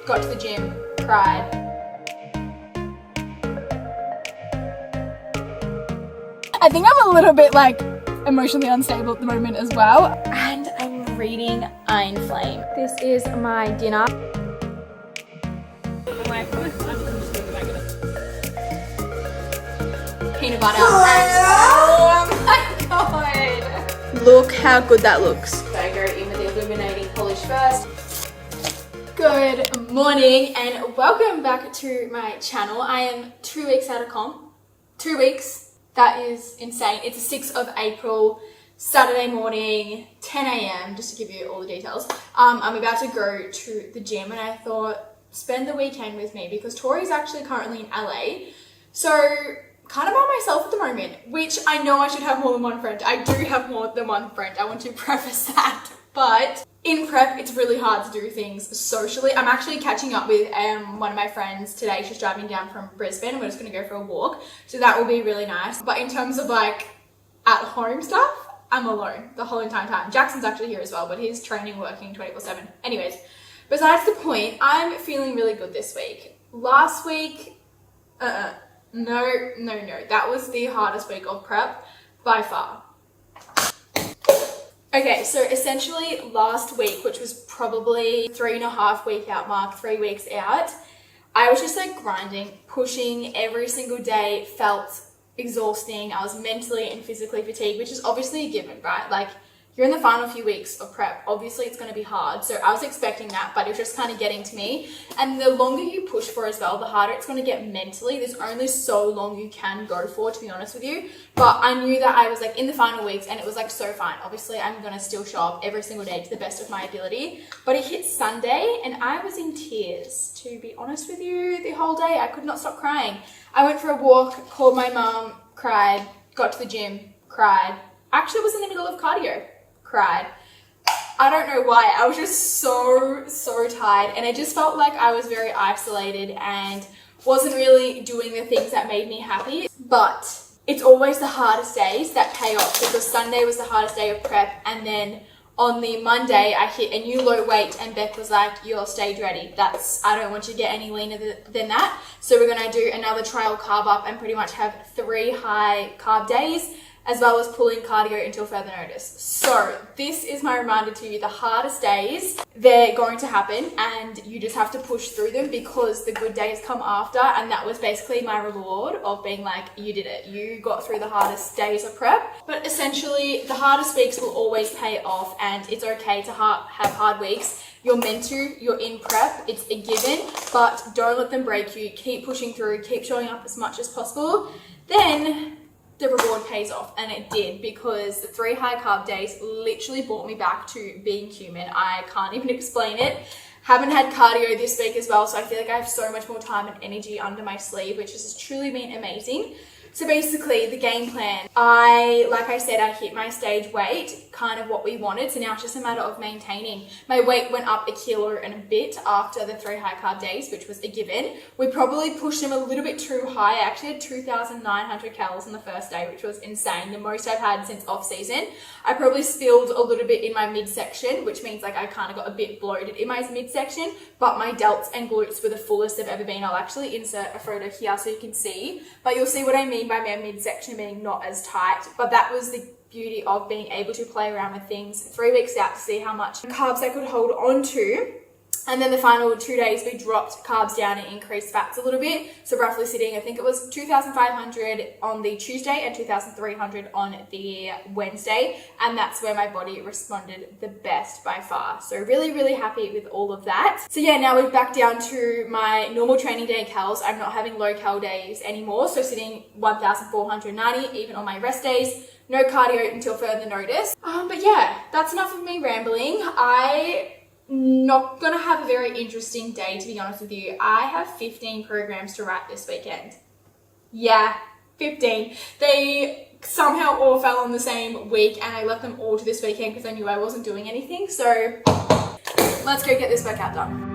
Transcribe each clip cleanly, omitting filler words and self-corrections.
got to the gym, cried. I think I'm a little bit like emotionally unstable at the moment as well. And I'm reading Iron Flame. This is my dinner. Peanut butter. Oh my god. Look how good that looks. So I go in with the illuminating polish first. Good morning and welcome back to my channel. I am 2 weeks out of comp. 2 weeks. That is insane. It's the 6th of April, Saturday morning, 10 a.m. just to give you all the details. I'm about to go to the gym and I thought spend the weekend with me because Tori's actually currently in LA. So kind of by myself at the moment, which I know I should have more than one friend. I do have more than one friend. I want to preface that. But in prep, it's really hard to do things socially. I'm actually catching up with one of my friends today. She's driving down from Brisbane and we're just going to go for a walk. So that will be really nice. But in terms of like at home stuff, I'm alone the whole entire time. Jackson's actually here as well, but he's training, working 24/7. Anyways, besides the point, I'm feeling really good this week. Last week, no. That was the hardest week of prep by far. Okay, so essentially last week, which was probably 3.5 week out mark, 3 weeks out, I was just like grinding, pushing every single day, felt exhausting. I was mentally and physically fatigued, which is obviously a given, right? Like you're in the final few weeks of prep. Obviously it's going to be hard. So I was expecting that, but it was just kind of getting to me. And the longer you push for as well, the harder it's going to get mentally. There's only so long you can go for, to be honest with you. But I knew that I was like in the final weeks and it was like so fine. Obviously I'm going to still show up every single day to the best of my ability. But it hit Sunday and I was in tears, to be honest with you, the whole day. I could not stop crying. I went for a walk, called my mum, cried, got to the gym, cried. Actually was in the middle of cardio. Cried. I don't know why. I was just so tired and I just felt like I was very isolated and wasn't really doing the things that made me happy. But it's always the hardest days that pay off because Sunday was the hardest day of prep and then on the Monday I hit a new low weight and Beck was like, you're stage ready. I don't want you to get any leaner than that. So we're going to do another trial carb up and pretty much have 3 high carb days, as well as pulling cardio until further notice. So this is my reminder to you, the hardest days, they're going to happen and you just have to push through them because the good days come after. And that was basically my reward of being like, you did it. You got through the hardest days of prep. But essentially the hardest weeks will always pay off and it's okay to have hard weeks. You're meant to, you're in prep, it's a given, but don't let them break you. Keep pushing through, keep showing up as much as possible. Then the reward pays off, and it did because the 3 high carb days literally brought me back to being human. I can't even explain it. Haven't had cardio this week as well, so I feel like I have so much more time and energy under my sleeve, which has truly been amazing. So basically the game plan, like I said, I hit my stage weight, kind of what we wanted. So now it's just a matter of maintaining. My weight went up 1 kilo and a bit after the 3 high carb days, which was a given. We probably pushed them a little bit too high. I actually had 2,900 calories on the first day, which was insane. The most I've had since off season. I probably spilled a little bit in my midsection, which means like I kind of got a bit bloated in my midsection, but my delts and glutes were the fullest they've ever been. I'll actually insert a photo here so you can see, but you'll see what I mean by my midsection being not as tight. But that was the beauty of being able to play around with things 3 weeks out to see how much carbs I could hold on to. And then the final 2 days we dropped carbs down and increased fats a little bit. So roughly sitting, I think it was 2,500 on the Tuesday and 2,300 on the Wednesday. And that's where my body responded the best by far. So really happy with all of that. So yeah, now we're back down to my normal training day calories. I'm not having low cal days anymore. So sitting 1,490 even on my rest days. No cardio until further notice. But yeah, that's enough of me rambling. Not gonna have a very interesting day, to be honest with you. I have 15 programs to write this weekend. Yeah, 15. They somehow all fell on the same week and I left them all to this weekend because I knew I wasn't doing anything. So let's go get this workout done.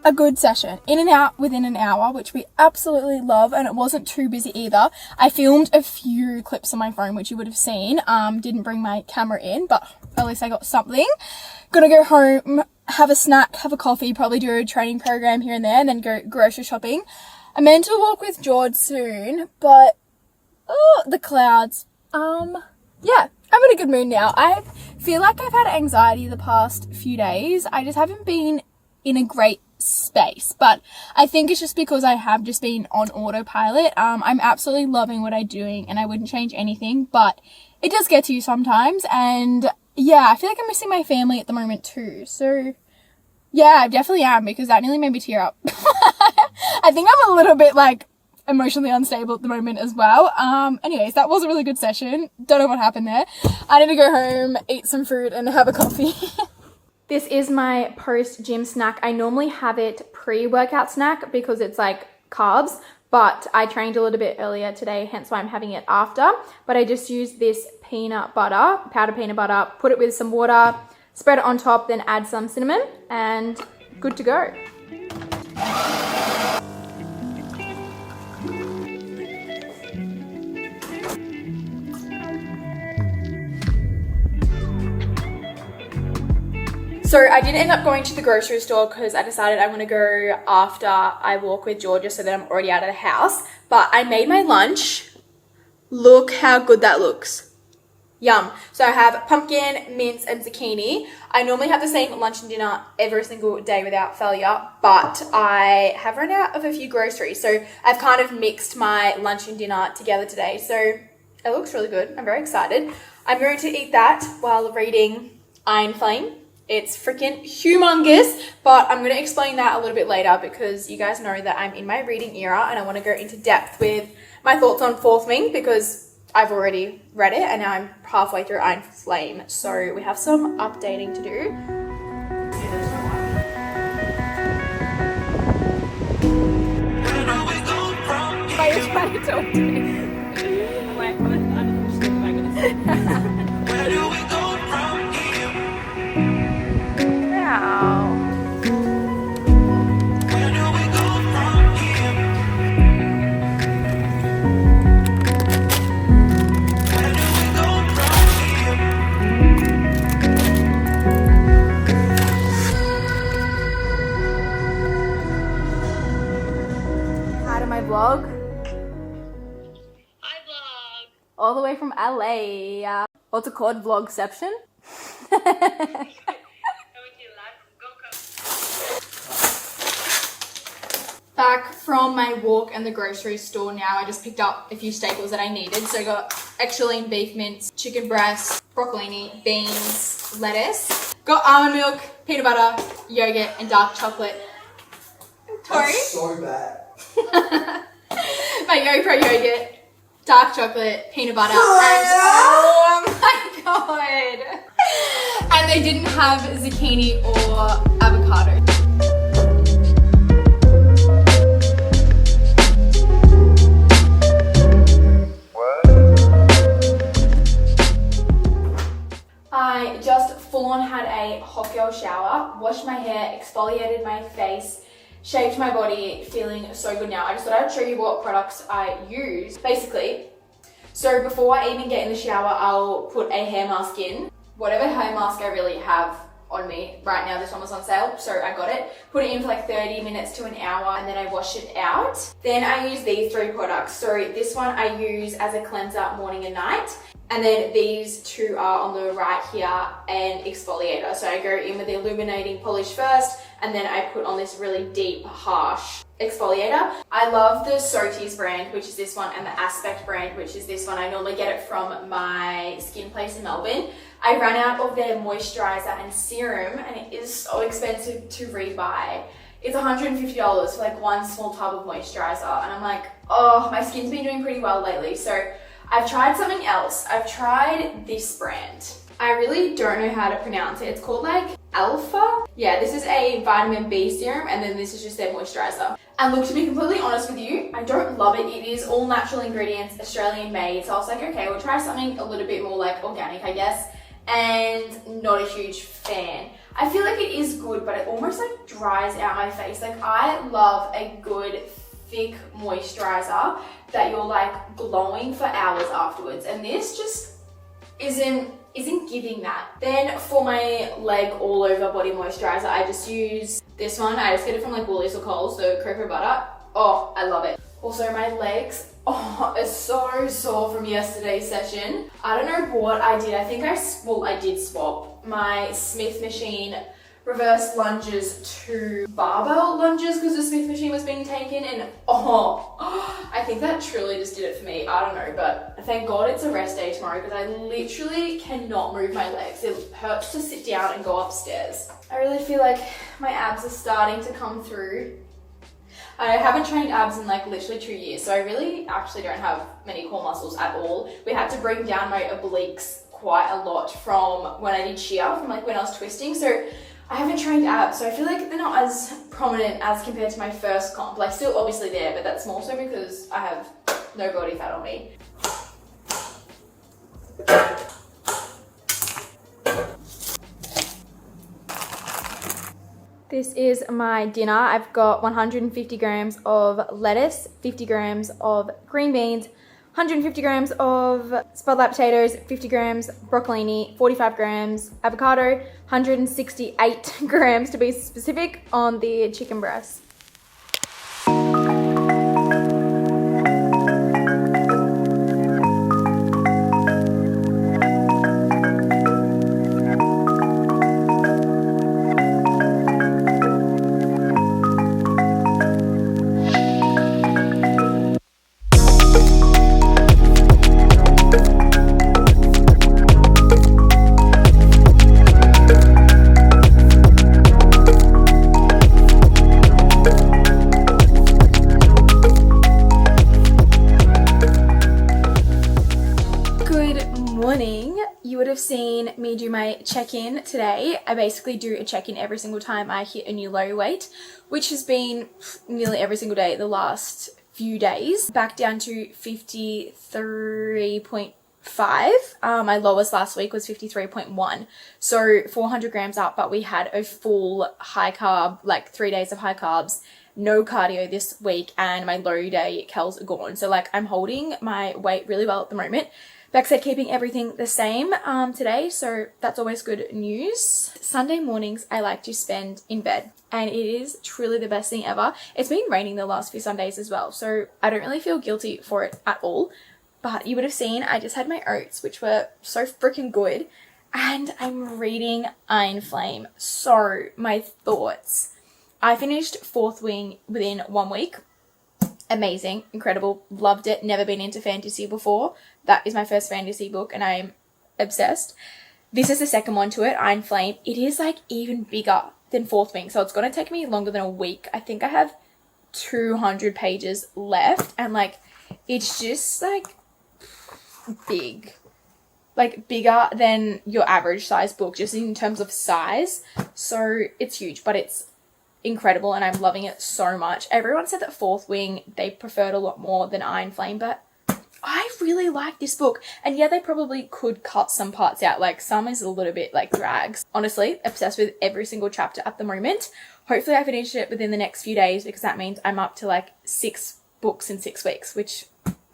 a good session, in and out within an hour, which we absolutely love, and it wasn't too busy either. I filmed a few clips on my phone, which you would have seen. Didn't bring my camera in, but at least I got something. Gonna go home, have a snack, have a coffee, probably do a training program here and there, and then go grocery shopping. I'm meant to walk with George soon, but the clouds. Yeah, I'm in a good mood now. I feel like I've had anxiety the past few days. I just haven't been in a great space, but I think it's just because I have just been on autopilot. I'm absolutely loving what I'm doing and I wouldn't change anything, but it does get to you sometimes, and yeah, I feel like I'm missing my family at the moment too. So yeah, I definitely am, because that nearly made me tear up. I think I'm a little bit like emotionally unstable at the moment as well. Anyways, that was a really good session. Don't know what happened there. I need to go home, eat some food and have a coffee. This is my post-gym snack. I normally have it pre-workout snack because it's like carbs, but I trained a little bit earlier today, hence why I'm having it after. But I just used this peanut butter, powdered peanut butter, put it with some water, spread it on top, then add some cinnamon, and good to go. So I did end up going to the grocery store because I decided I want to go after I walk with Georgia so that I'm already out of the house. But I made my lunch. Look how good that looks. Yum. So I have pumpkin, mince, and zucchini. I normally have the same lunch and dinner every single day without failure, but I have run out of a few groceries. So I've kind of mixed my lunch and dinner together today. So it looks really good. I'm very excited. I'm going to eat that while reading Iron Flame. It's freaking humongous, but I'm going to explain that a little bit later because you guys know that I'm in my reading era and I want to go into depth with my thoughts on Fourth Wing because I've already read it and now I'm halfway through Iron Flame. So we have some updating to do. Why are you trying to talk to me? Vlog. Hi vlog. All the way from LA. What's it called? Vlogception? Back from my walk and the grocery store now. I just picked up a few staples that I needed. So I got extra lean beef mince, chicken breast, broccolini, beans, lettuce. Got almond milk, peanut butter, yogurt, and dark chocolate. Tori? That's so bad. My YoPro yogurt, dark chocolate, peanut butter, and oh my god! And they didn't have zucchini or avocado. I just full on had a hot girl shower, washed my hair, exfoliated my face, shaved my body, feeling so good now. I just thought I'd show you what products I use. Basically, so before I even get in the shower, I'll put a hair mask in. Whatever hair mask I really have on me. Right now, this one was on sale, so I got it. Put it in for like 30 minutes to an hour, and then I wash it out. Then I use these three products. So this one I use as a cleanser morning and night. And then these two are on the right here, and exfoliator. So I go in with the illuminating polish first, and then I put on this really deep, harsh exfoliator. I love the Sotis brand, which is this one, and the Aspect brand, which is this one. I normally get it from my skin place in Melbourne. I ran out of their moisturizer and serum, and it is so expensive to rebuy. It's $150 for like one small tub of moisturizer, and I'm like, oh, my skin's been doing pretty well lately. So I've tried something else. I've tried this brand. I really don't know how to pronounce it. It's called like Alpha. Yeah, this is a vitamin B serum, and then this is just their moisturizer. And look, to be completely honest with you, I don't love it. It is all natural ingredients, Australian made. So I was like, okay, we'll try something a little bit more like organic, I guess. And not a huge fan. I feel like it is good, but it almost like dries out my face. Like I love a good thick moisturizer that you're like glowing for hours afterwards, and this just isn't giving that. Then for my leg all over body moisturizer, I just use this one. I just get it from like Woolies or Coles, so cocoa butter. Oh, I love it. Also my legs, oh, are so sore from yesterday's session. I don't know what I did. I think I did swap my Smith machine reverse lunges to barbell lunges because the Smith machine was being taken, and I think that truly just did it for me. I don't know, but thank God it's a rest day tomorrow because I literally cannot move my legs. It hurts to sit down and go upstairs. I really feel like my abs are starting to come through. I haven't trained abs in like literally 2 years, so I really actually don't have many core muscles at all. We had to bring down my obliques quite a lot from when I did cheer, from like when I was twisting, so I haven't trained abs, so I feel like they're not as prominent as compared to my first comp. Like still obviously there, but that's more so because I have no body fat on me. This is my dinner. I've got 150 grams of lettuce, 50 grams of green beans, 150 grams of spotlight potatoes, 50 grams broccolini, 45 grams avocado, 168 grams to be specific on the chicken breast. Seen me do my check-in today. I basically do a check-in every single time I hit a new low weight, which has been nearly every single day the last few days. Back down to 53.5. My lowest last week was 53.1, so 400 grams up, but we had a full high carb, like 3 days of high carbs, no cardio this week, and my low day calories are gone. So like I'm holding my weight really well at the moment. Beck said keeping everything the same today, so that's always good news. Sunday mornings I like to spend in bed, and it is truly the best thing ever. It's been raining the last few Sundays as well, so I don't really feel guilty for it at all. But you would have seen I just had my oats, which were so freaking good, and I'm reading Iron Flame. So my thoughts. I finished Fourth Wing within 1 week. Amazing, incredible, loved it, never been into fantasy before. That is my first fantasy book and I'm obsessed. This is the second one to it, Iron Flame. It is like even bigger than Fourth Wing, so it's going to take me longer than a week. I think I have 200 pages left, and like it's just like big, like bigger than your average size book just in terms of size. So it's huge, but it's incredible and I'm loving it so much. Everyone said that Fourth Wing they preferred a lot more than Iron Flame, but I really like this book. And yeah, they probably could cut some parts out, like some is a little bit like drags. Honestly, obsessed with every single chapter at the moment. Hopefully I finish it within the next few days, because that means I'm up to like 6 books in 6 weeks, which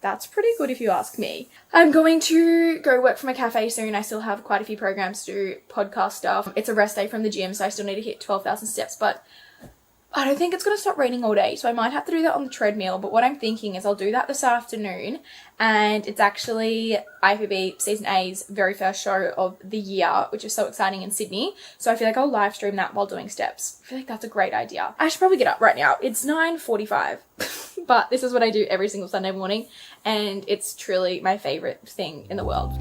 that's pretty good if you ask me. I'm going to go work from a cafe soon. I still have quite a few programs to do, podcast stuff. It's a rest day from the gym, so I still need to hit 12,000 steps, but I don't think it's going to stop raining all day, so I might have to do that on the treadmill. But what I'm thinking is I'll do that this afternoon, and it's actually IFBB Season A's very first show of the year, which is so exciting in Sydney. So I feel like I'll live stream that while doing steps. I feel like that's a great idea. I should probably get up right now. It's 9:45, but this is what I do every single Sunday morning, and it's truly my favorite thing in the world.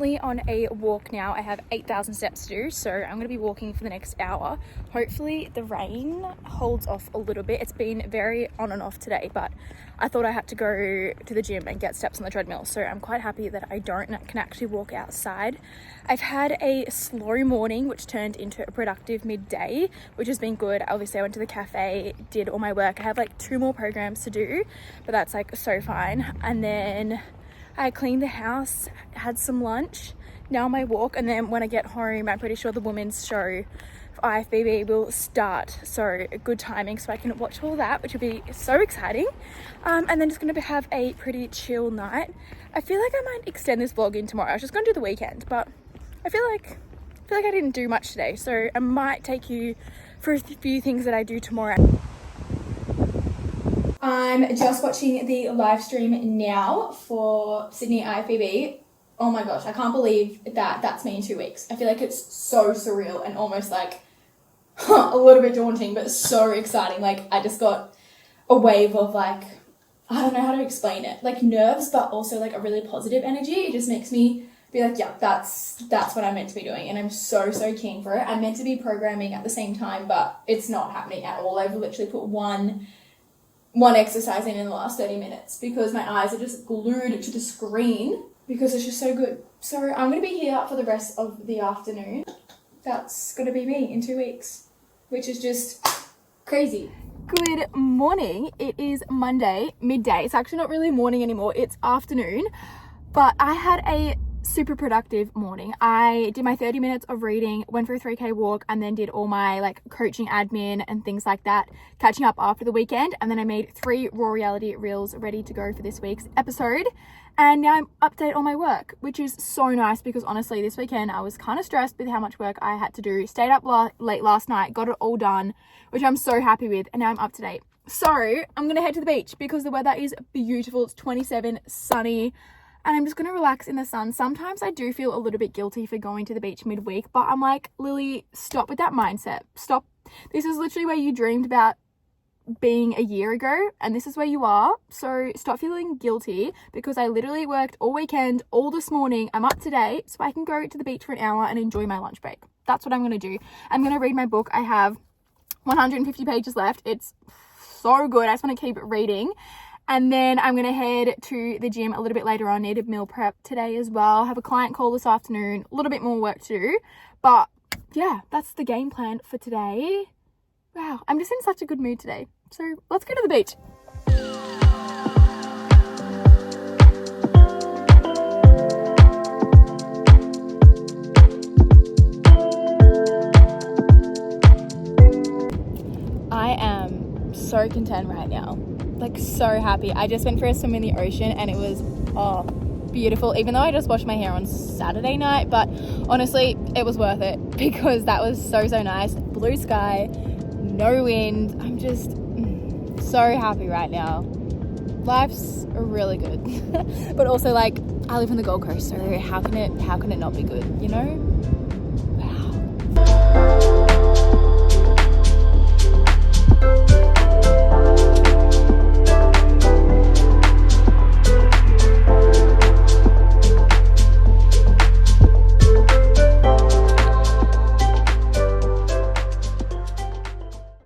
currently on a walk now. I have 8,000 steps to do, so I'm going to be walking for the next hour. Hopefully the rain holds off a little bit. It's been very on and off today, but I thought I had to go to the gym and get steps on the treadmill, so I'm quite happy that I can actually walk outside. I've had a slow morning, which turned into a productive midday, which has been good. Obviously, I went to the cafe, did all my work. I have like 2 more programs to do, but that's like so fine. And then I cleaned the house, had some lunch, now my walk, and then when I get home, I'm pretty sure the women's show for IFBB will start, so good timing, so I can watch all that, which will be so exciting. And then just going to have a pretty chill night. I feel like I might extend this vlog in tomorrow. I was just going to do the weekend, but I feel like I didn't do much today, so I might take you for a few things that I do tomorrow. I'm just watching the live stream now for Sydney IFBB. Oh my gosh, I can't believe that that's me in 2 weeks. I feel like it's so surreal and almost like a little bit daunting, but so exciting. Like, I just got a wave of like, I don't know how to explain it, like nerves, but also like a really positive energy. It just makes me be like, yeah, that's what I'm meant to be doing, and I'm so keen for it. I'm meant to be programming at the same time, but it's not happening at all. I've literally put one exercise in the last 30 minutes because my eyes are just glued to the screen because it's just so good. So I'm going to be here for the rest of the afternoon. That's going to be me in 2 weeks, which is just crazy. Good morning. It is Monday, midday. It's actually not really morning anymore. It's afternoon, but I had a super productive morning. I did my 30 minutes of reading, went for a 3K walk, and then did all my like coaching admin and things like that, catching up after the weekend. And then I made 3 raw reality reels ready to go for this week's episode. And now I'm update on my work, which is so nice because honestly this weekend I was kind of stressed with how much work I had to do. Stayed up late last night, got it all done, which I'm so happy with, and now I'm up to date. So I'm gonna head to the beach because the weather is beautiful. It's 27, sunny, and I'm just going to relax in the sun. Sometimes I do feel a little bit guilty for going to the beach midweek, but I'm like, Lily, stop with that mindset. Stop. This is literally where you dreamed about being a year ago, and this is where you are. So stop feeling guilty because I literally worked all weekend, all this morning. I'm up to date, so I can go to the beach for an hour and enjoy my lunch break. That's what I'm going to do. I'm going to read my book. I have 150 pages left. It's so good. I just want to keep reading. And then I'm going to head to the gym a little bit later on. Need a meal prep today as well. Have a client call this afternoon. A little bit more work to do. But yeah, that's the game plan for today. Wow, I'm just in such a good mood today. So let's go to the beach. I am so content right now. Like, so happy. I just went for a swim in the ocean and it was beautiful, even though I just washed my hair on Saturday night, but honestly it was worth it because that was so nice. Blue sky, no wind. I'm just so happy right now. Life's really good. But also, like, I live in the Gold Coast, so how can it not be good, you know?